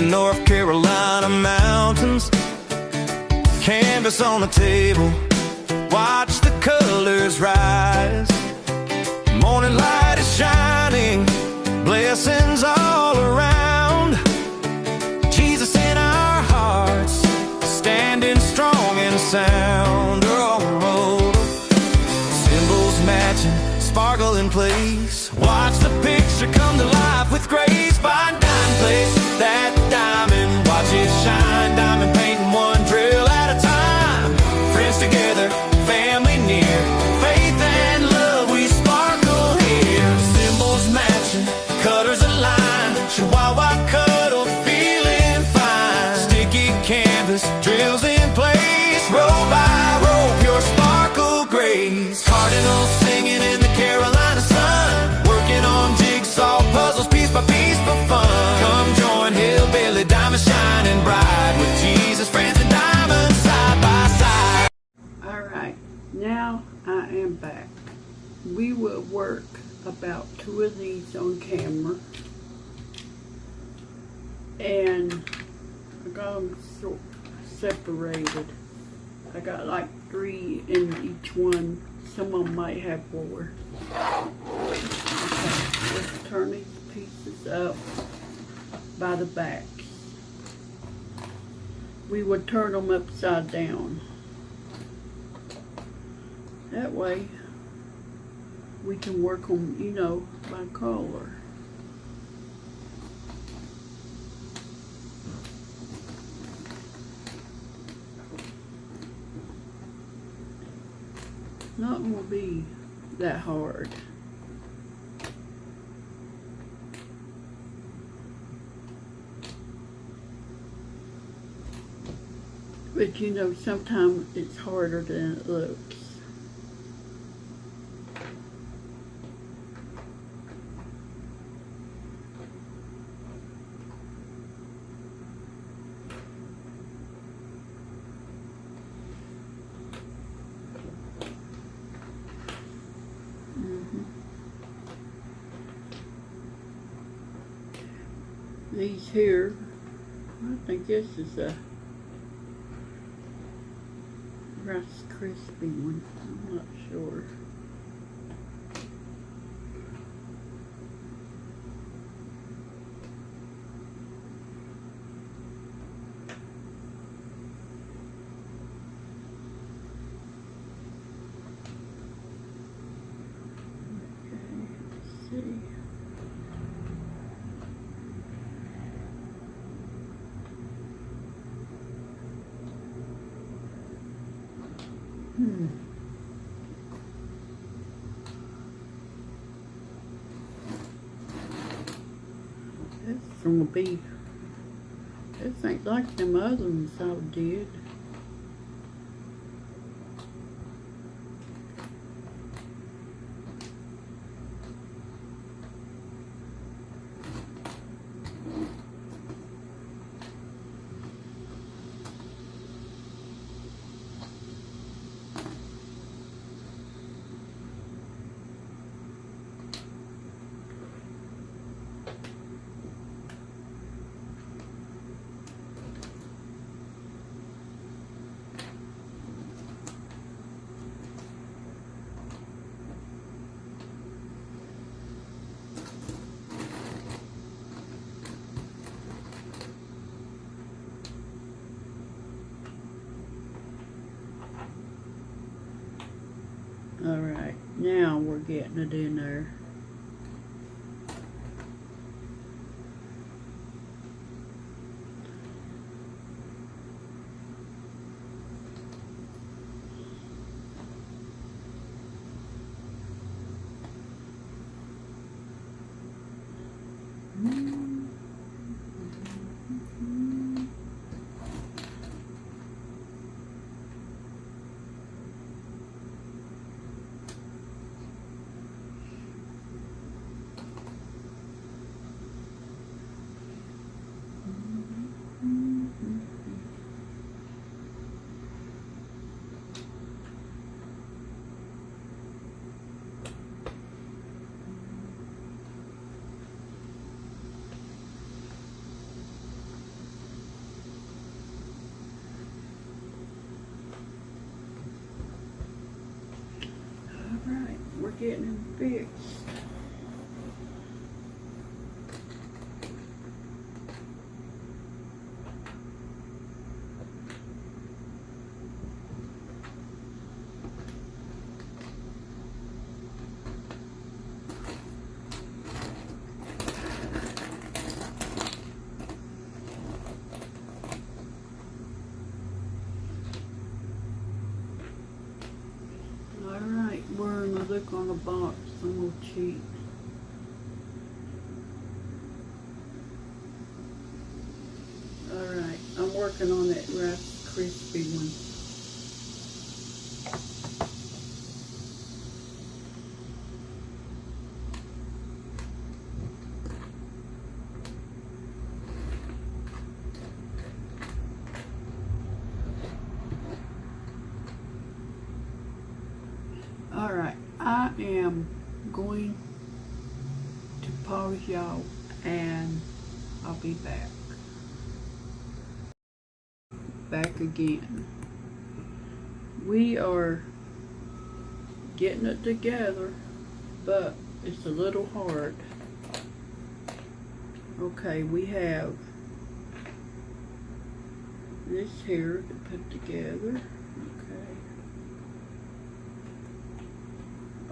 the North Carolina mountains. Canvas on the table, watch the colors rise. Morning light is shining, blessings all around. Jesus in our hearts, standing strong and sound. Oh, symbols matching, sparkle in place. Watch the picture come to life with grace. Find diamond place that diamond, watch it shine. Diamond painting one drill at a time. Friends together, family near, faith and love, we sparkle here. Symbols matching, cutters align. Chihuahua cuddle, feeling fine. Sticky canvas, drills in place. Row by row, pure sparkle grace. Cardinals singing in the Carolina sun, working on jigsaw puzzles piece by piece for fun. Come join Hillbilly, diamond shining bright, with Jesus, friends, and diamonds side by side. Alright, now I am back. We will work about 2 of these on camera. And I got them separated. I got like 3 in each one. Some of them might have 4. Okay, let's turn these pieces up by the back. We would turn them upside down. That way we can work them, you know, by color. Not going to be that hard. But you know, sometimes it's harder than it looks. These here, I think this is a Rice Crispy one. I'm not sure. Okay, let's see. That's gonna be, this ain't like them other ones I did. Alright, now we're getting it in there. getting him fixed. Alright, where am I? Look on the box. I'm gonna cheat. Alright, I'm working on that Rice Crispy one. Alright, I am going to pause y'all and I'll be back. Back again. We are getting it together, but it's a little hard. Okay, we have this here to put together. Okay.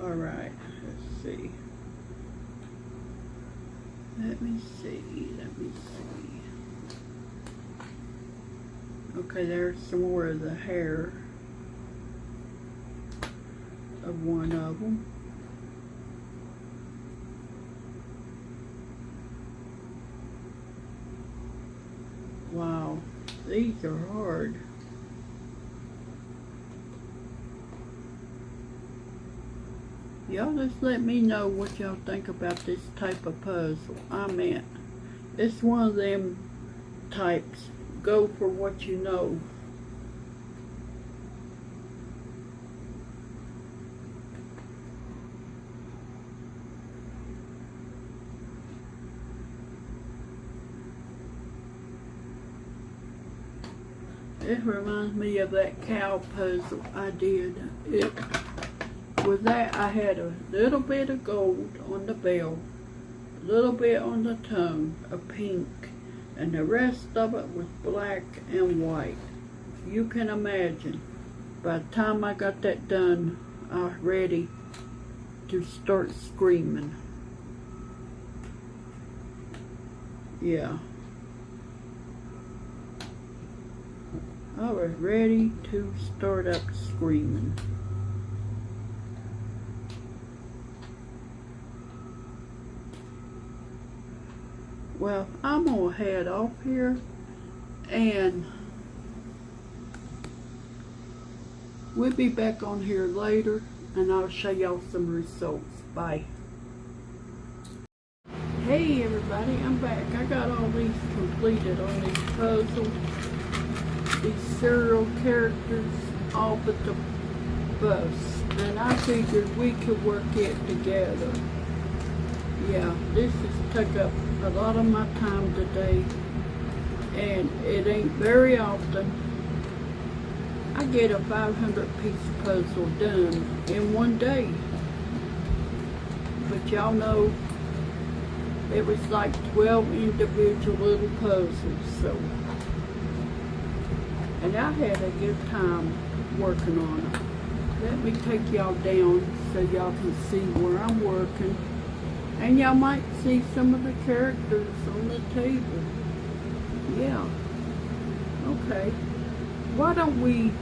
Alright, let's see. Let me see. Okay, there's some more of the hair of one of them. Wow, these are hard. Y'all just let me know what y'all think about this type of puzzle. I mean, it's one of them types. Go for what you know. It reminds me of that cow puzzle I did. With that, I had a little bit of gold on the bell, a little bit on the tongue of pink, and the rest of it was black and white. You can imagine, by the time I got that done, I was ready to start screaming. Yeah. I was ready to start up screaming. Well, I'm gonna head off here and we'll be back on here later and I'll show y'all some results. Bye. Hey everybody, I'm back. I got all these completed on these puzzles, these serial characters, all but the bus. And I figured we could work it together. Yeah, this has took up a lot of my time today, and it ain't very often I get a 500-piece puzzle done in one day. But y'all know it was like 12 individual little puzzles, so. And I had a good time working on it. Let me take y'all down so y'all can see where I'm working. And y'all might see some of the characters on the table. Yeah. Okay. Why don't we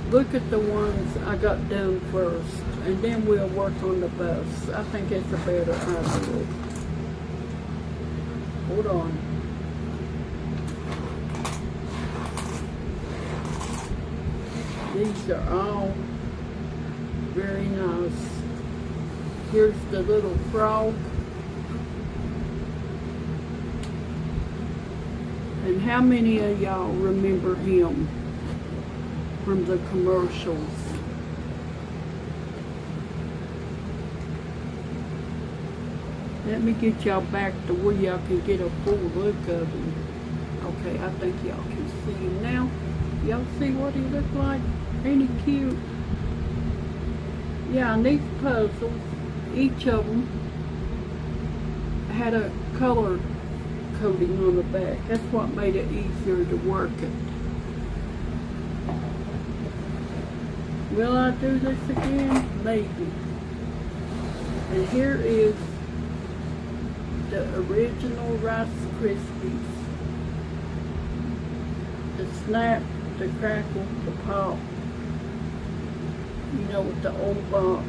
look at the ones I got done first, and then we'll work on the bus. I think it's a better idea. Hold on. These are all very nice. Here's the little frog. And how many of y'all remember him from the commercials? Let me get y'all back to where y'all can get a full look of him. Okay, I think y'all can see him now. Y'all see what he looks like? Ain't he cute? Yeah, and these puzzles, each of them had a color coating on the back. That's what made it easier to work it. Will I do this again? Maybe. And here is the original Rice Krispies. The snap, the crackle, the pop. You know, with the old box.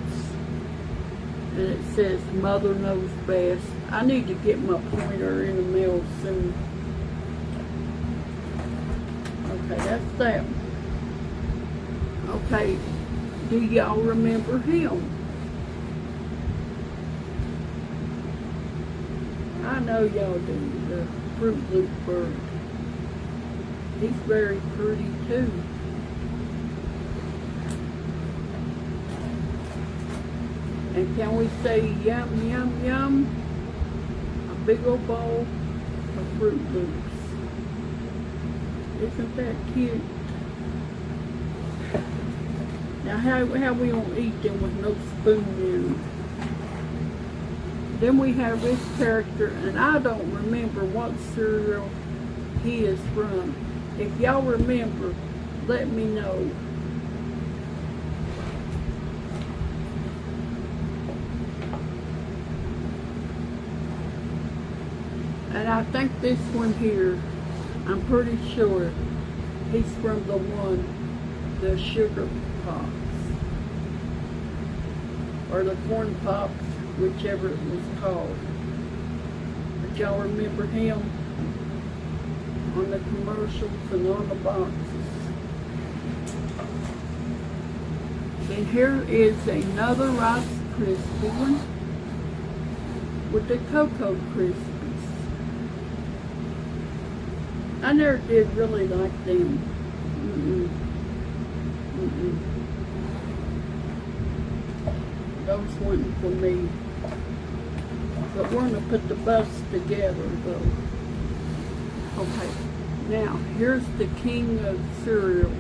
And it says Mother Knows Best. I need to get my pointer in the mail soon. Okay, that's that one. Okay, do y'all remember him? I know y'all do, the Fruit Loop bird. He's very pretty too. And can we say yum, yum, yum? A big old bowl of Fruit Loops. Isn't that cute? Now how we gonna eat them with no spoon in them? Then we have this character, and I don't remember what cereal he is from. If y'all remember, let me know. And I think this one here, I'm pretty sure he's from the Sugar Pops. Or the Corn Pops, whichever it was called. But y'all remember him on the commercials and on the boxes. And here is another Rice Krispie one with the Cocoa Krispies. I never did really like them. Those weren't for me. But we're gonna put the bus together though. Okay, now here's the king of cereals.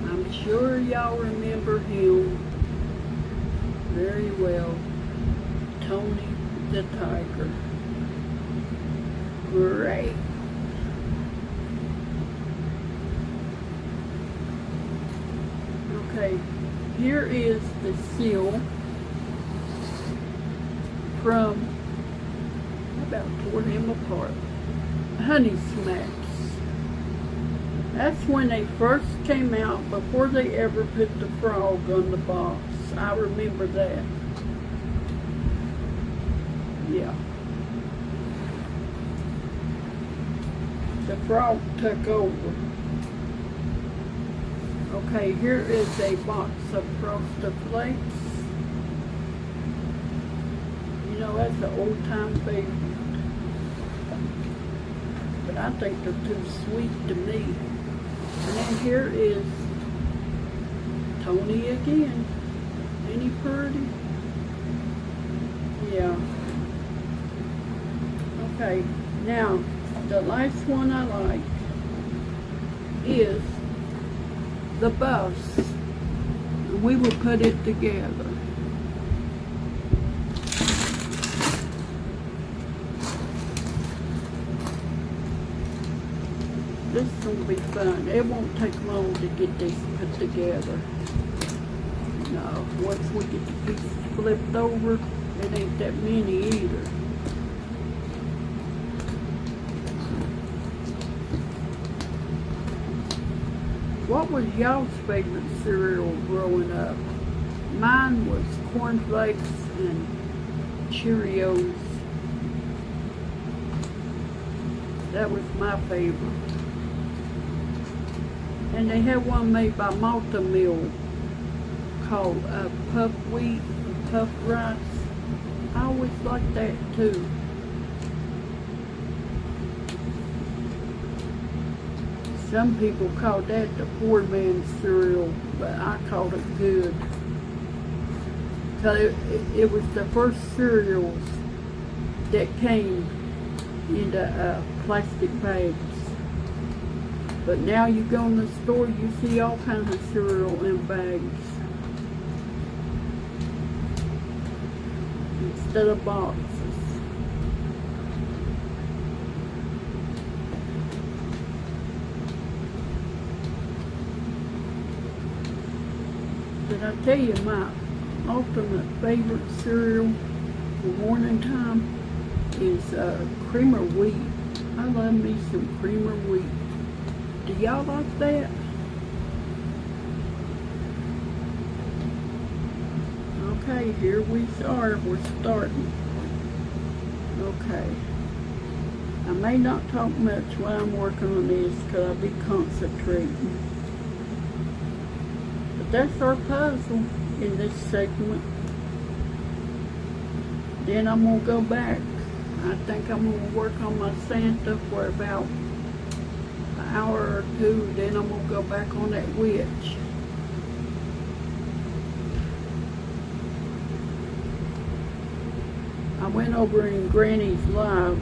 I'm sure y'all remember him very well. Tony the Tiger. Great. Okay, here is the seal from, I about tore him apart, Honey Smacks. That's when they first came out, before they ever put the frog on the box. I remember that. Yeah. The frog took over. Okay, here is a box of Frosted Flakes. You know, that's an old-time favorite. But I think they're too sweet to me. And then here is Tony again. Ain't he pretty? Yeah. Okay, now the last one I like is the bus. We will put it together. This is going to be fun. It won't take long to get this put together. No, once we get the pieces flipped over, it ain't that many either. What was y'all's favorite cereal growing up? Mine was Corn Flakes and Cheerios. That was my favorite. And they had one made by Malta Mill called Puff Wheat and Puff Rice. I always liked that too. Some people call that the poor man's cereal, but I called it good. Because it was the first cereals that came into plastic bags. But now you go in the store, you see all kinds of cereal in bags. instead of boxes. Did I tell you my ultimate favorite cereal for morning time is creamer wheat. I love me some creamer wheat. Do y'all like that? Okay, here we are. We're starting. Okay. I may not talk much while I'm working on this because I'll be concentrating. But that's our puzzle in this segment. Then I'm going to go back. I think I'm going to work on my Santa for about an hour or two. Then I'm going to go back on that witch. I went over in Granny's live,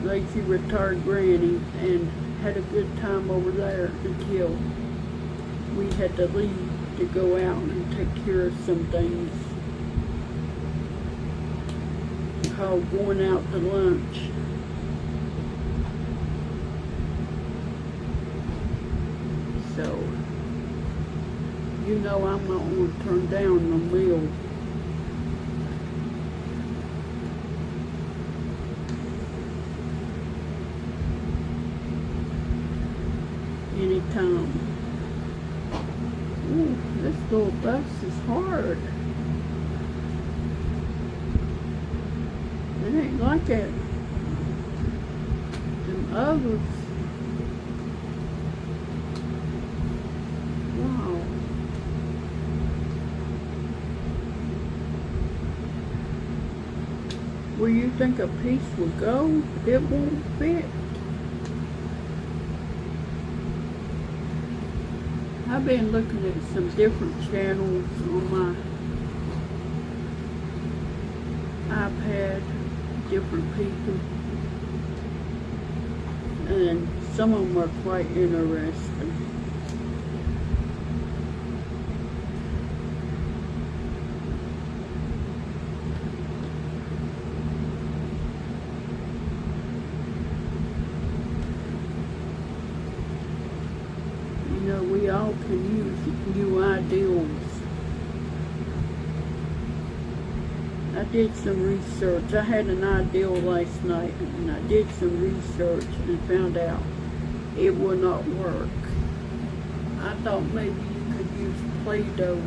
Lazy Retired Granny, and had a good time over there until we had to leave to go out and take care of some things called going out to lunch. So, you know I'm not going to turn down the meal. Anytime. Ooh, this little bus is hard. It ain't like that. Them others. Wow. Where you think a piece will go, it won't fit. I've been looking at some different channels on my iPad, different people, and some of them are quite interesting. We all can use new ideals. I did some research. I had an ideal last night and I did some research and found out it will not work. I thought maybe you could use Play-Doh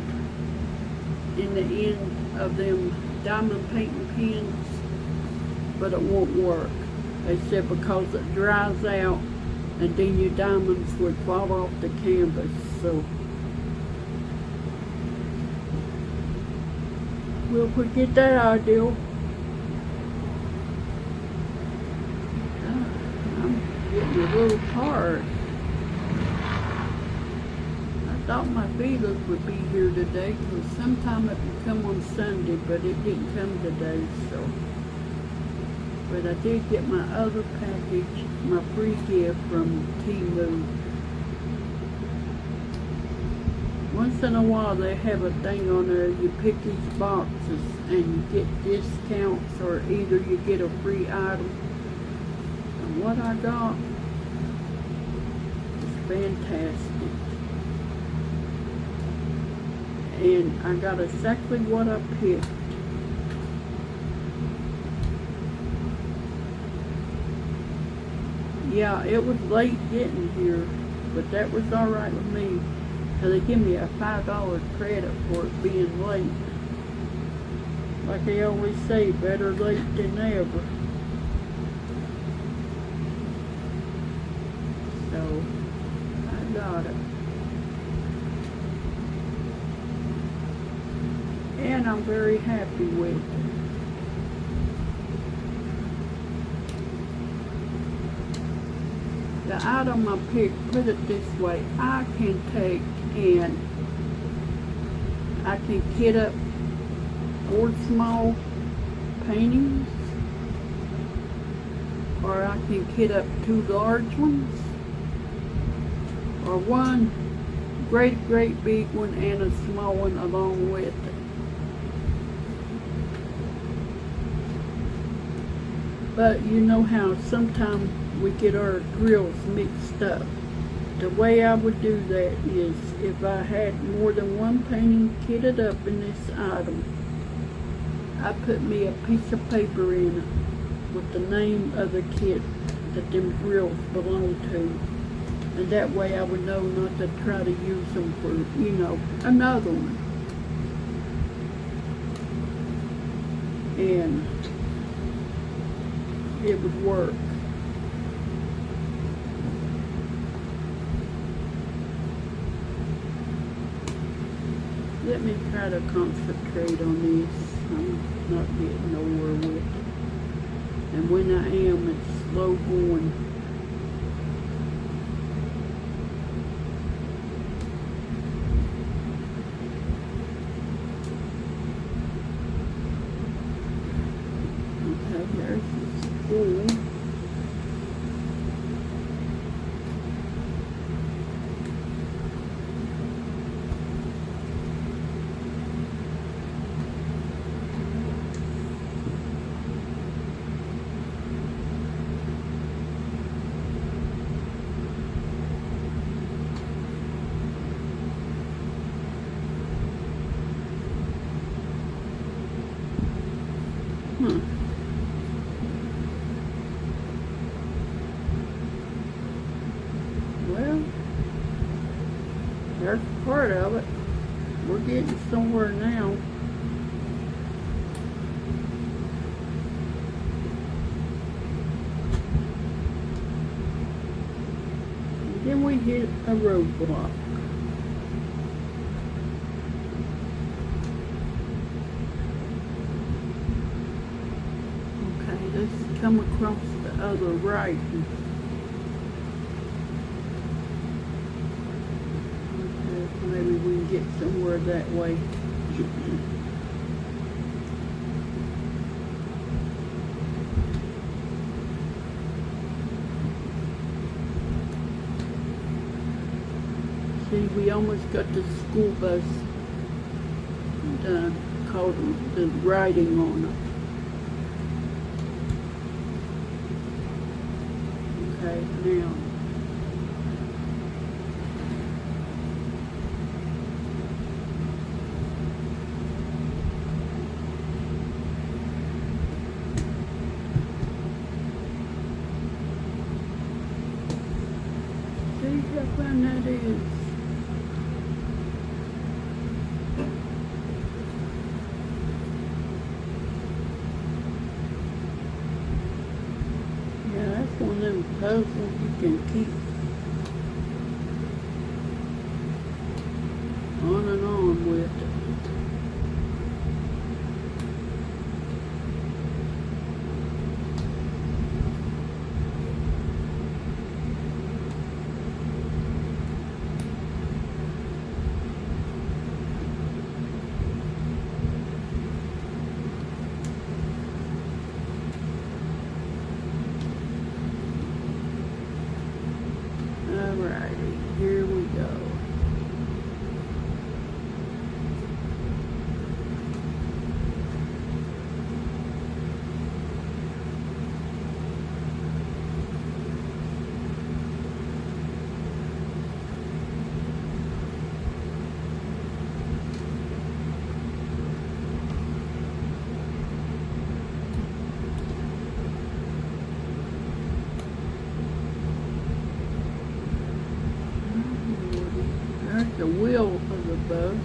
in the end of them diamond painting pens, but it won't work. They said because it dries out and then your diamonds would fall off the canvas. So we'll forget that ideal. I'm getting a little hard. I thought my feelers would be here today because sometime it would come on Sunday, but it didn't come today. So, but I did get my other package, my free gift from Temu. Once in a while they have a thing on there, you pick these boxes and you get discounts or either you get a free item. And what I got is fantastic. And I got exactly what I picked. Yeah, it was late getting here, but that was alright with me. So they give me a $5 credit for it being late. Like they always say, better late than never. So, I got it. And I'm very happy with it. The item I picked, put it this way, I can take and I can kit up 4 small paintings, or I can kit up 2 large ones, or 1 great big one and a small one along with it. But you know how sometimes we get our grills mixed up. The way I would do that is if I had more than one painting kitted up in this item, I put me a piece of paper in it with the name of the kit that them grills belong to. And that way I would know not to try to use them for, you know, another one. And it would work. Let me try to concentrate on this. I'm not getting nowhere with it. And when I am, it's slow going. Okay, there's the spool. Well, there's part of it. We're getting somewhere now. And then we hit a roadblock. Let's come across the other right. Okay, maybe we can get somewhere that way. See, we almost got the school bus done, called the writing on it. Okay, now. See how fun that is. One of them puzzles you can keep on and on with. Alrighty, here we go. There's the wheel of the bus.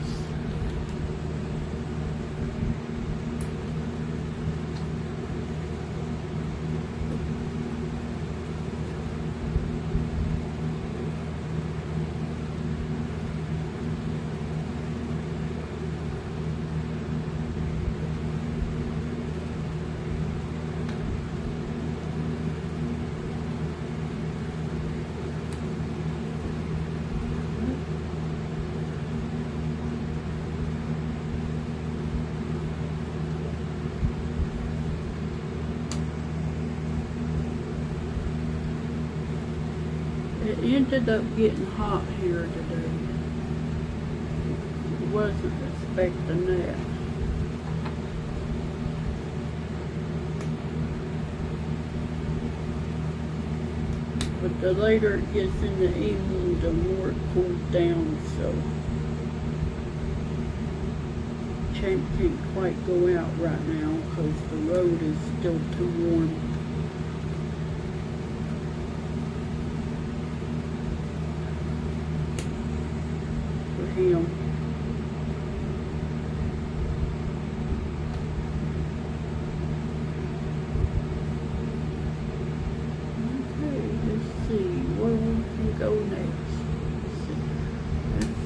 It ended up getting hot here today. Wasn't expecting that. but the later it gets in the evening, the more it cools down, so Champ can't quite go out right now because the road is still too warm. For him. Where we can go next. That's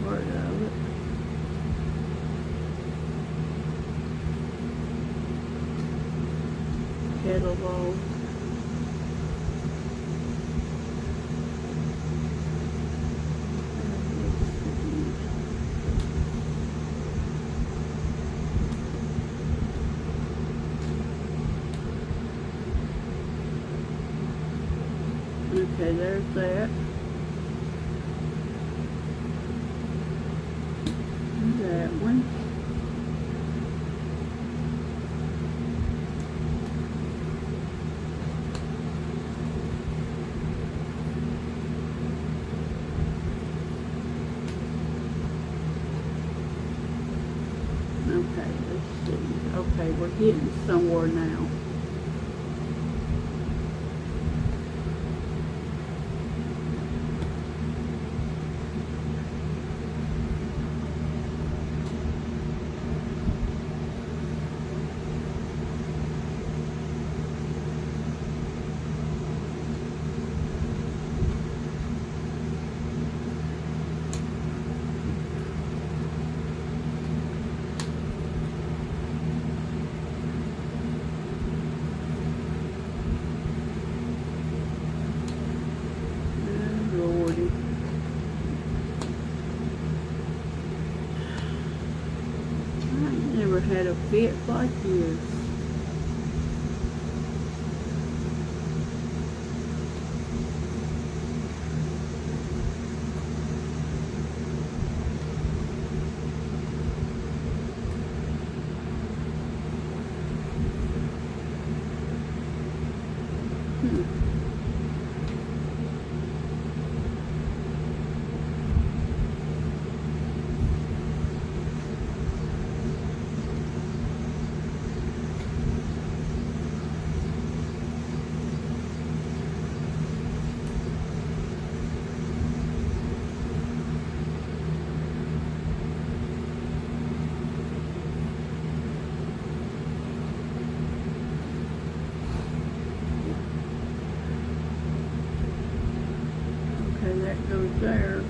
part of it. Kettlebell. Okay, there's that. That one. Okay, let's see. Okay, we're getting somewhere now. Had a fit like this. That goes there.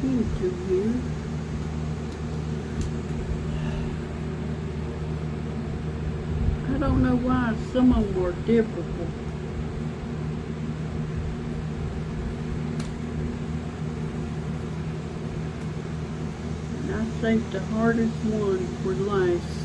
Into here. I don't know why some of them were difficult. And I saved the hardest one for last.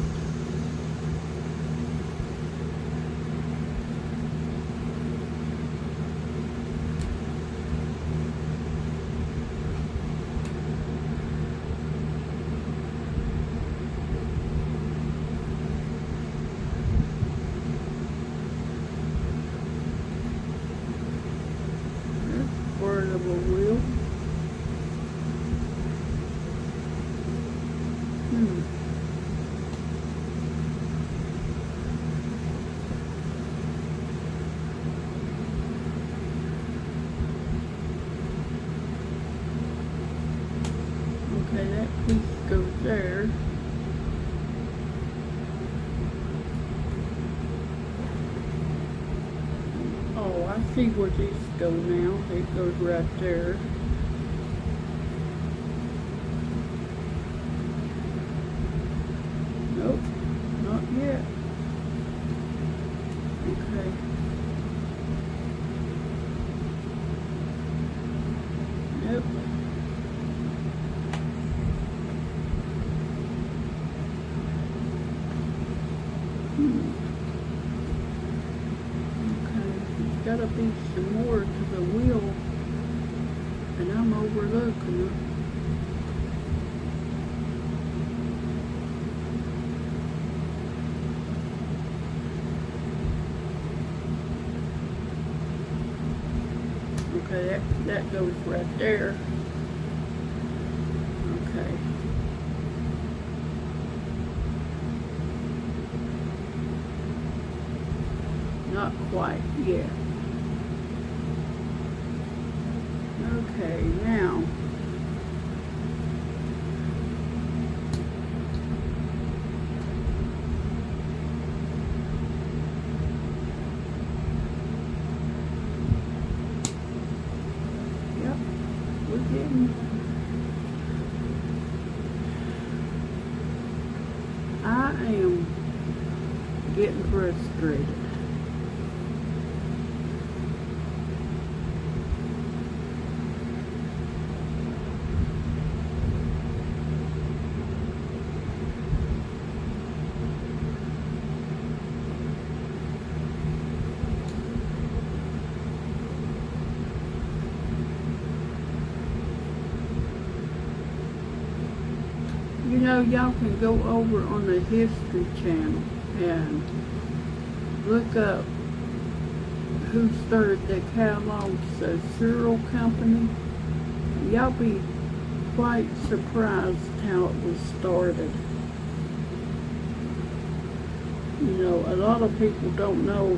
Of a wheel. Okay, that piece goes there. Oh, I see where these go now. It goes right there. Nope, not yet. Okay. Nope. Gotta be some more to the wheel, and I'm overlooking it. Okay, that goes right there. Okay. Not quite yet. Okay, now yep, we're getting I am getting frustrated. You know, y'all can go over on the History Channel and look up who started the Kellogg's cereal company. Y'all be quite surprised how it was started. You know, a lot of people don't know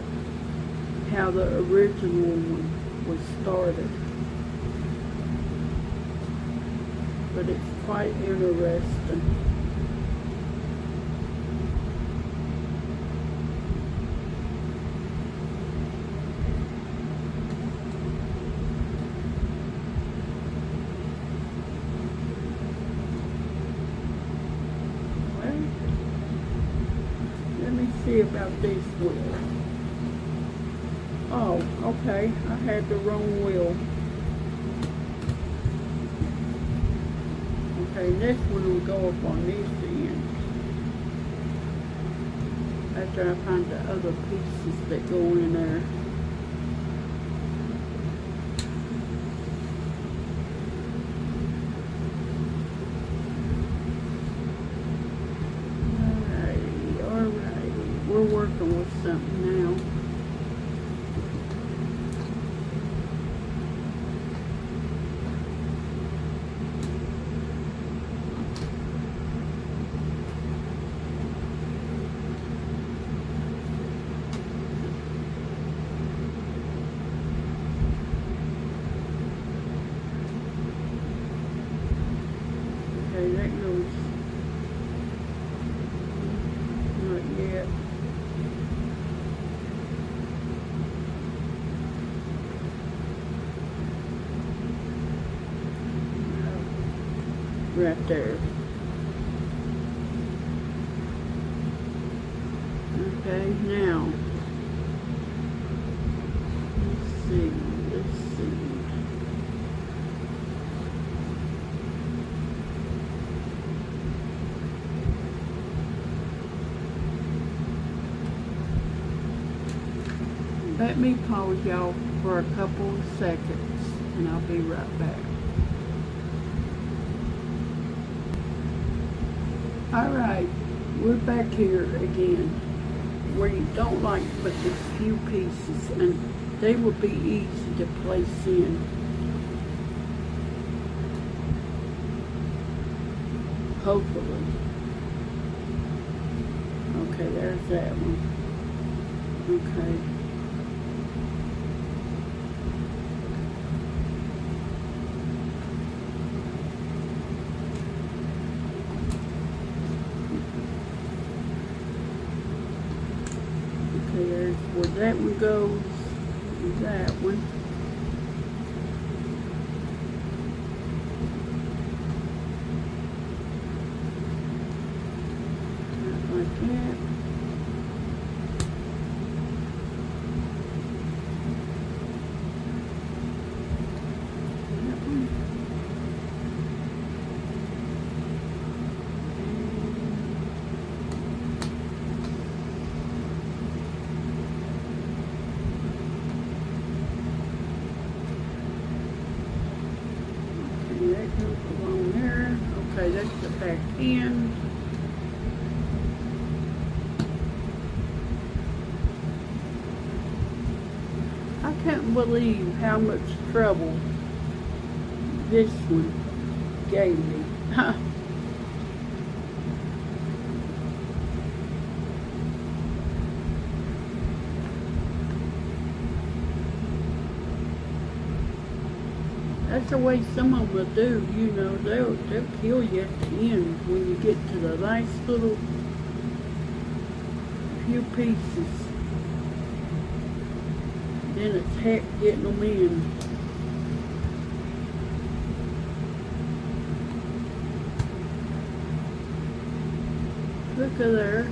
how the original one was started. But it's quite interesting. Well, let me see about this wheel. Oh, okay, I had the wrong wheel. Okay, this one will go up on this end. After I find the other pieces that go in there. Alrighty, we're working with something now. Okay, that goes not yet. Right there. Okay, now let's see. Let me pause y'all for a couple of seconds and I'll be right back. Alright, we're back here again where you don't like but just few pieces and they will be easy to place in. Hopefully. Okay, there's that one. Okay. Okay, there's where that one goes. That one. Like that. That one. Okay, that goes along there. Okay, that's the back end. I can't believe how much trouble this one gave me. That's the way some of them will do, you know, they'll kill you at the end when you get to the nice little few pieces. Then it's heck getting them in. Look at there.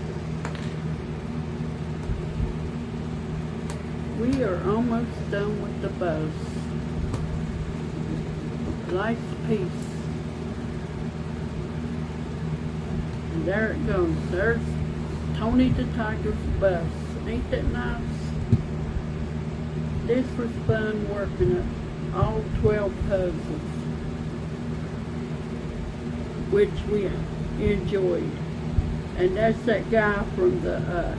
We are almost done with the bows. Nice piece. And there it goes. There's Tony the Tiger's bus. Ain't that nice? This was fun working it. All 12 puzzles. Which we enjoyed. And that's that guy from the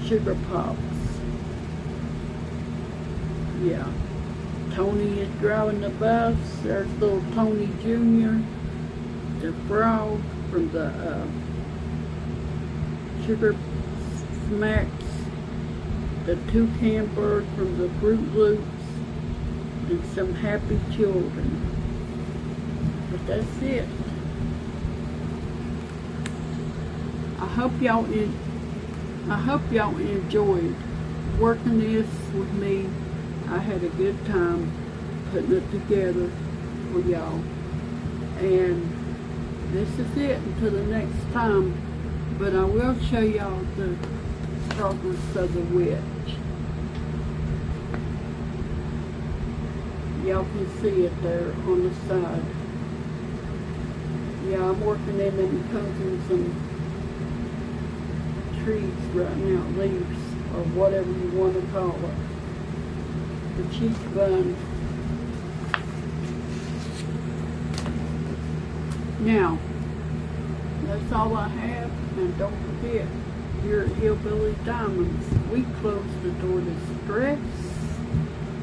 Sugar Pops. Yeah. Tony is driving the bus. There's little Tony Jr., the frog from the Sugar Smacks, the toucan bird from the Fruit Loops, and some happy children. But that's it. I hope y'all enjoyed working this with me. I had a good time putting it together for y'all. And this is it until the next time. But I will show y'all the progress of the witch. Y'all can see it there on the side. Yeah, I'm working in them pumpkins and trees right now, leaves, or whatever you want to call it. The cheek bun. Now, that's all I have, and don't forget, here at Hillbilly Diamonds, we close the door to stress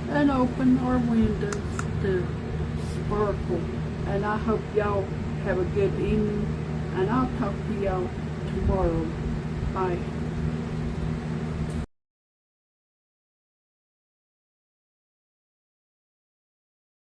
and open our windows to sparkle. And I hope y'all have a good evening, and I'll talk to y'all tomorrow. Bye.